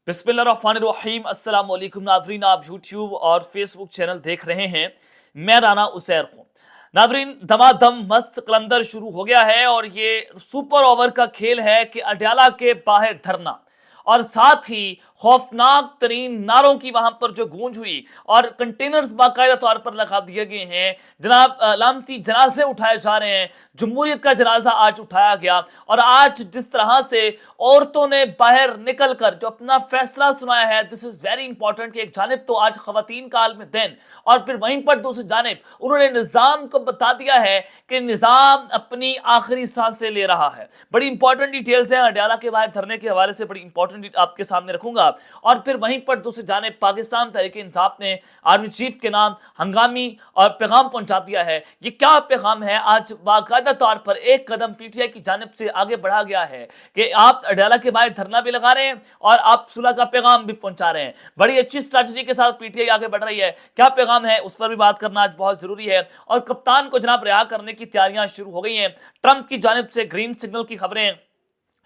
बिस्मिल्लाहिर्रहमानिर्रहीम। अस्सलाम वालेकुम नाज़रीन, आप यूट्यूब और फेसबुक चैनल देख रहे हैं। मैं राना उसैर हूँ। नाज़रीन, दमादम मस्त कलंदर शुरू हो गया है और ये सुपर ओवर का खेल है कि अडयाला के बाहर धरना और साथ ही खौफनाक तरीन नारों की वहां पर जो गूंज हुई और कंटेनर्स बाकायदा तौर पर लगा दिए गए हैं। जनाब अलामती जनाजे उठाए जा रहे हैं। जमहूरियत का जनाजा आज उठाया गया और आज जिस तरह से औरतों ने बाहर निकलकर जो अपना फैसला सुनाया है, दिस इज वेरी इंपॉर्टेंट कि एक जानिब तो आज खवातीन का आलम दिन और फिर वहीं पर दूसरी जानिब उन्होंने निजाम को बता दिया है कि निजाम अपनी आखिरी सांसें ले रहा है। बड़ी इंपॉर्टेंट डिटेल्स हैं अडयाला के बाहर धरने के हवाले से, बड़ी इंपॉर्टेंट आपके सामने रखूंगा। और फिर वहीं पर दूसरी जानिब पाकिस्तान तहरीक-ए-इंसाफ ने आर्मी चीफ के नाम हंगामी और पैगाम पहुंचा दिया है। ये क्या पैगाम है? आज बाकायदा तौर पर एक कदम पीटीआई की जानिब से आगे बढ़ा गया है कि आप अडयाला के बाहर धरना भी लगा रहे हैं और आप सुलह का पैगाम भी पहुंचा रहे हैं। बड़ी अच्छी स्ट्रैटेजी के साथ पीटीआई आगे बढ़ रही है। क्या पैगाम है उस पर भी बात करना आज बहुत जरूरी है। और कप्तान को जनाब रिहा करने की तैयारियां शुरू हो गई हैं। ट्रंप की जानिब से ग्रीन सिग्नल की खबरें।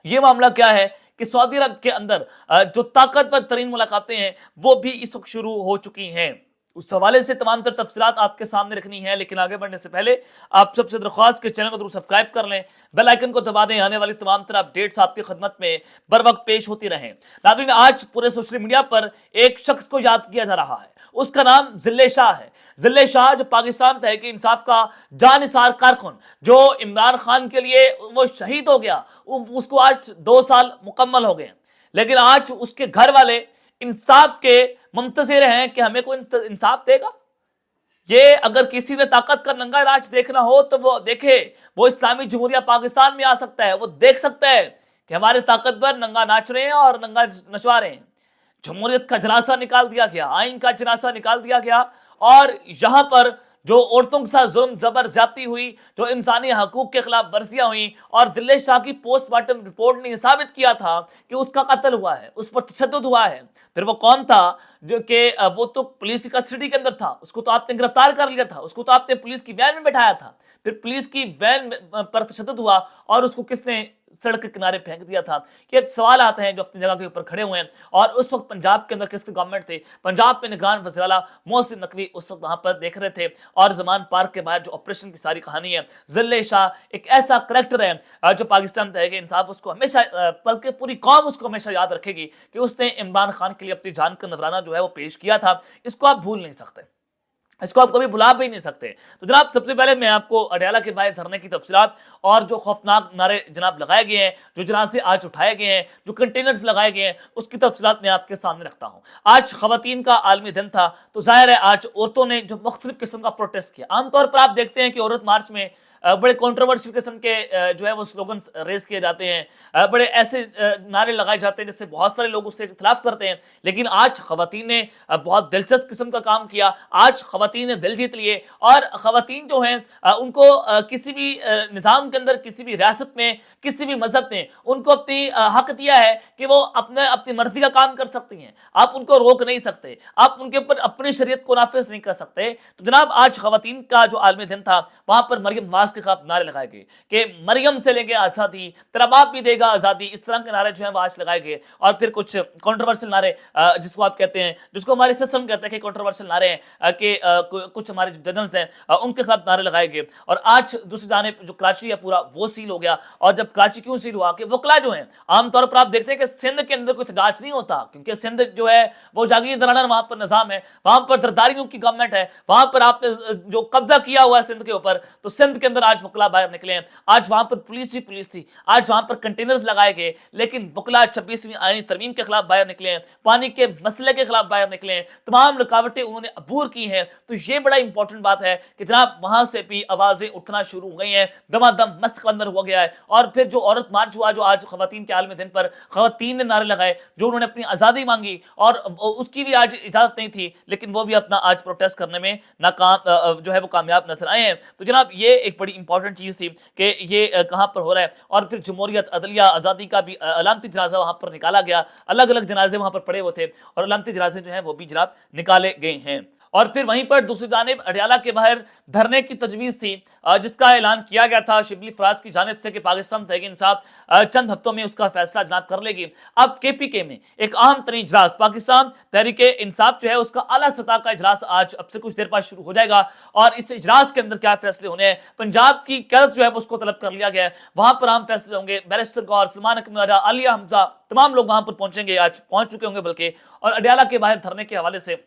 ये मामला क्या है कि सऊदी अरब के अंदर जो ताकतवर तरीन मुलाकातें हैं वो भी इस वक्त शुरू हो चुकी हैं। उस हवाले से तमाम तर तफसीलात आपके सामने रखनी है, लेकिन आगे बढ़ने से पहले आप सबसे दरख्वास्त के चैनल को जरूर सब्सक्राइब कर लें, बेल आइकन को दबा दें। आने वाली तमाम तरह अपडेट्स आपकी खिदमत में बर वक्त पेश होती रहें। नाज़रीन, आज पूरे सोशल मीडिया पर एक शख्स को याद किया जा रहा है। उसका नाम जिले शाह है। जिले शाह जो पाकिस्तान तहरीक-ए-इंसाफ का जानिसार कारकुन, जो इमरान खान के लिए वो शहीद हो गया, उसको आज 2 साल मुकम्मल हो गए, लेकिन आज उसके घर वाले इंसाफ के मुंतज़िर हैं कि हमें कोई इंसाफ देगा। ये अगर किसी ने ताकत का नंगा राज देखना हो तो वो देखे, वो इस्लामी जमहूरिया पाकिस्तान में आ सकता है। वो देख सकता है कि हमारे ताकतवर नंगा नाच रहे हैं और नंगा नचवा रहे हैं। जमहूरियत का जनासा निकाल दिया गया, आइन का जनासा निकाल दिया गया और यहां पर जो औरतों के साथ जुल्म जबर ज्यादती हुई, जो इंसानी हकूक के खिलाफ वर्जियां हुई और दिल्ली शाह की पोस्टमार्टम रिपोर्ट ने साबित किया था कि उसका कत्ल हुआ है, उस पर तशद्दुद हुआ है। फिर वो कौन था जो कि वो तो पुलिस की कस्टडी के अंदर था, उसको तो आपने गिरफ्तार कर लिया था, उसको तो आपने पुलिस की वैन में बैठाया था। फिर पुलिस की वैन पर तशद्दुद हुआ और उसको किसने सड़क के किनारे फेंक दिया था। ये सवाल आते हैं जो अपनी जगह के ऊपर खड़े हुए हैं। और उस वक्त पंजाब के अंदर किसकी गवर्नमेंट थी? पंजाब में निगरान वज़ीर आला मोहसिन नकवी उस वक्त वहां पर देख रहे थे। और जमान पार्क के बाहर जो ऑपरेशन की सारी कहानी है, जिले शाह एक ऐसा करैक्टर है जो पाकिस्तान तहरीक इंसाफ उसको हमेशा, बल्कि पूरी कौम उसको हमेशा याद रखेगी कि उसने इमरान खान के लिए अपनी जान का नजराना जो है वो पेश किया था। इसको आप भूल नहीं सकते, इसको आप कभी भुला भी नहीं सकते। तो जनाब, सबसे पहले मैं आपको अडयाला के बाहर धरने की तफसीलात और जो खौफनाक नारे जनाब लगाए गए हैं, जो जनाजे आज उठाए गए हैं, जो कंटेनर्स लगाए गए हैं, उसकी तफसीलात मैं आपके सामने रखता हूँ। आज खवातीन का आलमी दिन था, तो जाहिर है आज औरतों ने जो मुख्तलिफ किस्म का प्रोटेस्ट किया। आमतौर पर आप देखते हैं कि औरत मार्च में बड़े कंट्रोवर्शियल किस्म के जो है वो स्लोगन रेज किए जाते हैं, बड़े ऐसे नारे लगाए जाते हैं जिससे बहुत सारे लोग उससे इख्तिलाफ करते हैं। लेकिन आज खवातीन ने बहुत दिलचस्प किस्म का काम किया। आज खवातीन ने दिल जीत लिए और खवातीन जो हैं उनको किसी भी निज़ाम के अंदर, किसी भी रियासत में, किसी भी मजहब ने उनको अपनी हक दिया है कि वो अपनी मर्जी का काम कर सकती हैं। आप उनको रोक नहीं सकते, आप उनके ऊपर अपनी शरीयत को नाफिज नहीं कर सकते। तो जनाब, आज खवातीन का जो आलमी दिन था, वहां पर मरियम नवाज के खिलाफ नारे लगाए गए कि मरियम से लेंगे आजादी, तेरा बाप भी देगा आजादी। इस तरह के नारे जो है वो आज लगाए गए। और फिर कुछ कंट्रोवर्शियल नारे, जिसको आप कहते हैं, जिसको हमारे सिस्टम कहते हैं कि कंट्रोवर्शियल नारे हैं, कि कुछ हमारे जनरल्स हैं उनके खिलाफ नारे लगाए गए। और आज दूसरी जानिब जो कराची है पूरा वो सील हो गया। और जब कराची क्यों सील हुआ कि वकला जो है, आमतौर पर आप देखते हैं कि सिंध के अंदर कोई एहतजाज नहीं होता, क्योंकि सिंध जो है वो जागीरदाराना वहां पर निजाम है, वहां पर दरदारियों की गवर्नमेंट है, वहां पर आपने जो कब्जा किया हुआ है सिंध के ऊपर। तो सिंध के अंदर आज वकला बाहर निकले हैं। आज वहां पर पुलिस ही पुलिस थी, आज वहां पर कंटेनर्स लगाए गए, लेकिन वकला 26वीं आईनी तरमीम के खिलाफ बाहर निकले हैं, पानी के मसले के खिलाफ बाहर निकले हैं, तमाम रुकावटें उन्होंने अबूर की हैं। तो ये बड़ा इंपॉर्टेंट बात है कि जनाब वहां से भी आवाजें उठना शुरू हो गई हैं, दमादम मस्त कलंदर हो गया है। और फिर जो औरत मार्च हुआ, जो आज खवातीन के आलमी दिन पर खवातीन ने नारे लगाए, जो उन्होंने अपनी आजादी मांगी और उसकी भी आज इजाजत नहीं थी, लेकिन वो भी अपना आज प्रोटेस्ट करने में नाकाम जो है वो कामयाब नजर आए हैं। तो जनाब, ये एक बड़ी इंपॉर्टेंट चीज थी कि ये कहां पर हो रहा है। और फिर जमहूरियत, अदलिया, आजादी का भी अलामती जनाजा वहां पर निकाला गया। अलग अलग जनाजे वहां पर पड़े हुए थे और अलामती जनाजे जो हैं वो भी जनाब निकाले गए हैं। और फिर वहीं पर दूसरी जानिब अडयाला के बाहर धरने की तजवीज थी, जिसका ऐलान किया गया था शिबली फराज की जानिब से कि पाकिस्तान तहरीक इंसाफ चंद हफ्तों में उसका फैसला जनाब कर लेगी। अब केपीके में एक अहम तरीन इजलास, पाकिस्तान तहरीक इंसाफ जो है उसका आला सतह का इजलास आज अब से कुछ देर बाद शुरू हो जाएगा, और इस इजलास के अंदर क्या फैसले होने हैं, पंजाब की क्यादत जो है उसको तलब कर लिया गया है, वहां पर अहम फैसले होंगे। बैरिस्टर गौहर, सलमान अकमल राजा, आलिया हमजा, तमाम लोग वहां पर पहुंचेंगे, आज पहुंच चुके होंगे बल्कि, और अडयाला के बाहर धरने के हवाले से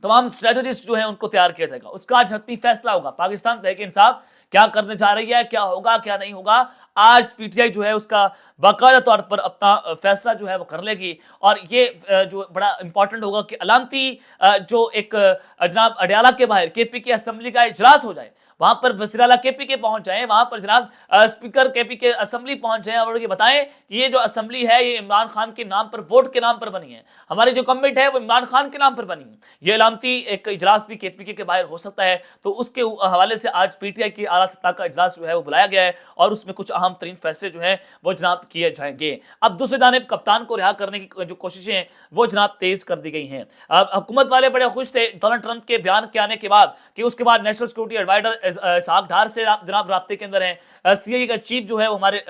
तमाम स्ट्रेटजीज जो है उनको तैयार किया जाएगा। उसका आज हतमी फैसला होगा, पाकिस्तान तहरीक इंसाफ क्या करने जा रही है, क्या होगा क्या नहीं होगा, आज पीटीआई जो है उसका बाकायदा तौर पर अपना फैसला जो है वो कर लेगी। और ये जो बड़ा इंपॉर्टेंट होगा कि अलामती जो एक जनाब अडयाला के बाहर केपीके असेंबली का इजलास हो जाए, वहां पर वज़ीर आला केपीके पहुंच जाए, वहां पर जनाब स्पीकर केपीके असेंबली पहुंच जाए और ये बताएं कि ये जो असेंबली है ये इमरान खान के नाम पर, वोट के नाम पर बनी है, हमारी जो कमिट है वो इमरान खान के नाम पर बनी है। ये अलामती एक इजलास भी केपीके के बाहर हो सकता है, तो उसके हवाले से आज पीटीआई की आला सतह का इजलास जो है वो बुलाया गया है और उसमें कुछ अहम तरीन फैसले जो है वो जनाब किए जाएंगे। अब दूसरी जानिब कप्तान को रिहा करने की जो कोशिशें हैं वो जनाब तेज कर दी गई हैं। अब हुकूमत वाले बड़े खुश थे डोनाल्ड ट्रंप के बयान के आने के बाद कि उसके बाद नेशनल सिक्योरिटी एडवाइजर इसहाक डार से जनाब राब्ते के अंदर है, सीआईए का चीफ जो है वो हमारे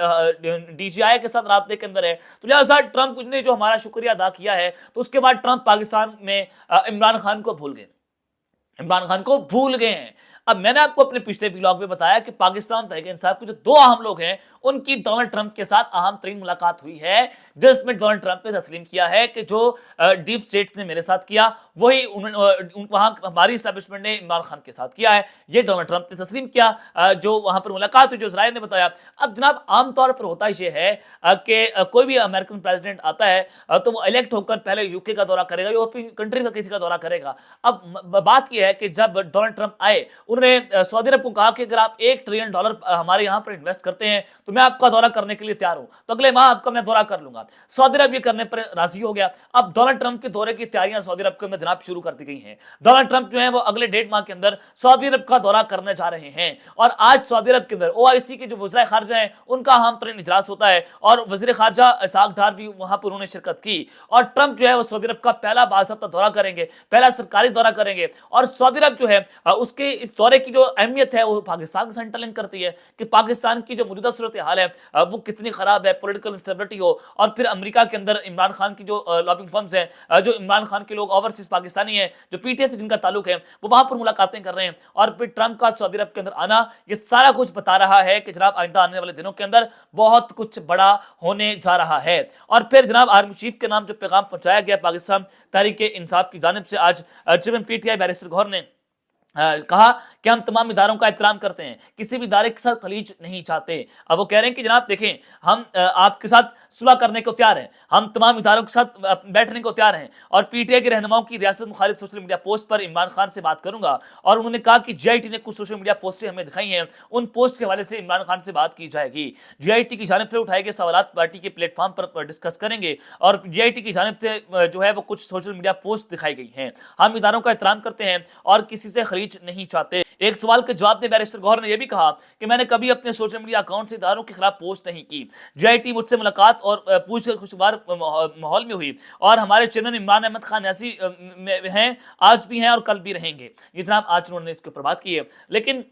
डीजीआई के साथ राब्ते के अंदर है, तो लिहाजा ट्रंप ने जो हमारा शुक्रिया अदा किया है, तो उसके बाद ट्रंप पाकिस्तान में इमरान खान को भूल गए, इमरान खान को भूल गए हैं। अब मैंने आपको अपने पिछले व्लॉग में बताया कि पाकिस्तान तहरीक इंसाफ के जो दो अहम लोग हैं उनकी डोनाल्ड ट्रंप के साथ अहम तरीन मुलाकात हुई है, जिसमें डोनाल्ड ट्रंप ने तस्लीम किया है कि जो डीप स्टेट ने मेरे साथ किया वही वहां हमारी एस्टैब्लिशमेंट ने इमरान खान के साथ किया है। ये डोनाल्ड ट्रंप ने तस्लीम किया जो वहां पर मुलाकात हुई, जो इसराइल ने बताया। अब जनाब आमतौर पर होता ये है कि कोई भी अमेरिकन प्रेसिडेंट आता है तो वो इलेक्ट होकर पहले यूके का दौरा करेगा, यूरोपियन कंट्री का किसी का दौरा करेगा। अब बात यह है कि जब डोनाल्ड ट्रंप आए उन्होंने सऊदी अरब को कहा कि अगर आप $1 ट्रिलियन हमारे यहाँ पर इन्वेस्ट करते हैं तो मैं आपका दौरा करने के लिए तैयार हूं, तो अगले माह आपका मैं दौरा कर लूंगा। सऊदी अरब ये करने पर राजी हो गया। अब डोनाल्ड ट्रंप के दौरे की तैयारियां सऊदी अरब के अंदर जनाब शुरू कर दी गई हैं। डोनाल्ड ट्रंप जो है वो अगले 1.5 माह के अंदर सऊदी अरब का दौरा करने जा रहे हैं, और आज सऊदी अरब के अंदर ओआईसी के जो वज़ीर खारजा हैं उनका अहम तरीन इजलास होता है, और वज़ीर खारजा इसहाक डार भी वहां पर उन्होंने शिरकत की। और ट्रंप जो है वो सऊदी अरब का पहला बाज़ाब्ता दौरा करेंगे, पहला सरकारी दौरा करेंगे, और सऊदी अरब जो है उसके इस दौरे की जो अहमियत है वो पाकिस्तान से इंटरलिंक करती है कि पाकिस्तान की जो मौजूदा सूरत हाल है वो कितनी खराब है, पॉलिटिकल इंस्टेबिलिटी हो, और फिर अमेरिका के अंदर इमरान खान की जो लॉबिंग फर्म्स हैं, जो इमरान खान के लोग ओवरसीज पाकिस्तानी हैं जो पीटीआई से जिनका ताल्लुक है वो वहां पर मुलाकातें कर रहे हैं, और फिर ट्रंप का सऊदी अरब के अंदर आना, ये सारा कुछ बता रहा है कि जनाब आइंदा आने वाले दिनों के अंदर बहुत कुछ बड़ा होने जा रहा है। और फिर जनाब आर्मी चीफ के नाम जो पैगाम पहुंचाया गया पाकिस्तान तहरीक इंसाफ की जानिब से, आज चेयरमैन पीटीआई बैरिस्टर गौहर ने कहा कि हम तमाम इदारों का एहतराम करते हैं, किसी भी इदारे के साथ खलीज नहीं चाहते। अब वो कह रहे हैं कि जनाब देखें हम आपके साथ सुलह करने को तैयार हैं, हम तमाम इदारों के साथ बैठने को तैयार हैं, और पीटीआई के रहनुमाओं की रियासत मुखालिफ सोशल मीडिया पोस्ट पर इमरान खान से बात करूंगा। और उन्होंने कहा कि जीआईटी ने कुछ सोशल मीडिया पोस्टें हमें दिखाई हैं, उन पोस्ट के हवाले से इमरान खान से बात की जाएगी। जीआईटी की जानिब से उठाए गए सवालात पार्टी के प्लेटफॉर्म पर डिस्कस करेंगे, और जीआईटी की जानिब से जो है वो कुछ सोशल मीडिया पोस्ट दिखाई गई हैं। हम इदारों का एहतराम करते हैं और किसी से खलीज नहीं चाहते। एक सवाल के जवाब में बैरिस्टर गौहर ने यह भी कहा कि मैंने कभी अपने सोशल मीडिया अकाउंट से इदारों के खिलाफ पोस्ट नहीं की। जीआईटी मुझसे मुलाकात और पूछ खुशगवार माहौल में हुई, और हमारे चेयरमैन इमरान अहमद खान ऐसी हैं, आज भी हैं और कल भी रहेंगे। ये जनाब आज उन्होंने इसके ऊपर बात की है। लेकिन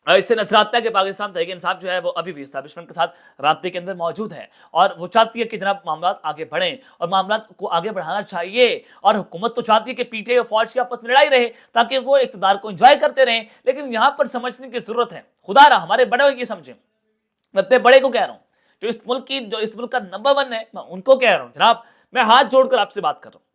इससे नजर आता है कि पाकिस्तान तहरीक इंसाफ जो है वो अभी भी एस्टैब्लिशमेंट के साथ राब्ते के अंदर मौजूद है, और वो चाहती है कि जनाब मामला आगे बढ़ें, और मामला को आगे बढ़ाना चाहिए। और हुकूमत तो चाहती है कि पीटीआई और फौज की आपस में लड़ाई रहे ताकि वो इक़्तिदार को एंजॉय करते रहें, लेकिन यहाँ पर समझने की जरूरत है, खुदा रहा हमारे बड़े ये समझें, मैं अपने बड़े को कह रहा हूँ जो इस मुल्क का नंबर 1 है, मैं उनको कह रहा हूँ जनाब मैं हाथ जोड़कर आपसे बात कर रहा हूँ,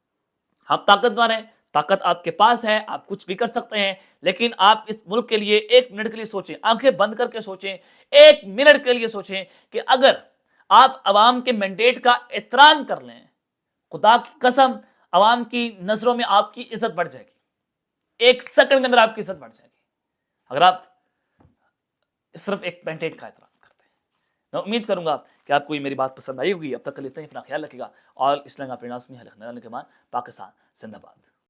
हम ताकतवर हैं, ताकत आपके पास है, आप कुछ भी कर सकते हैं, लेकिन आप इस मुल्क के लिए 1 मिनट के लिए सोचें, आंखें बंद करके सोचें, 1 मिनट के लिए सोचें कि अगर आप अवाम के मैंडेट का एहतराम कर लें, खुदा की कसम अवाम की नजरों में आपकी इज्जत बढ़ जाएगी, 1 सेकंड के अंदर आपकी इज्जत बढ़ जाएगी अगर आप सिर्फ एक मैंडेट का एहतराम करते हैं। मैं उम्मीद करूंगा कि आपको ये मेरी बात पसंद आई होगी। अब तक के लिए इतना ही, अपना ख्याल रखिएगा, और इसलिए अपने नाज़ में पाकिस्तान जिंदाबाद।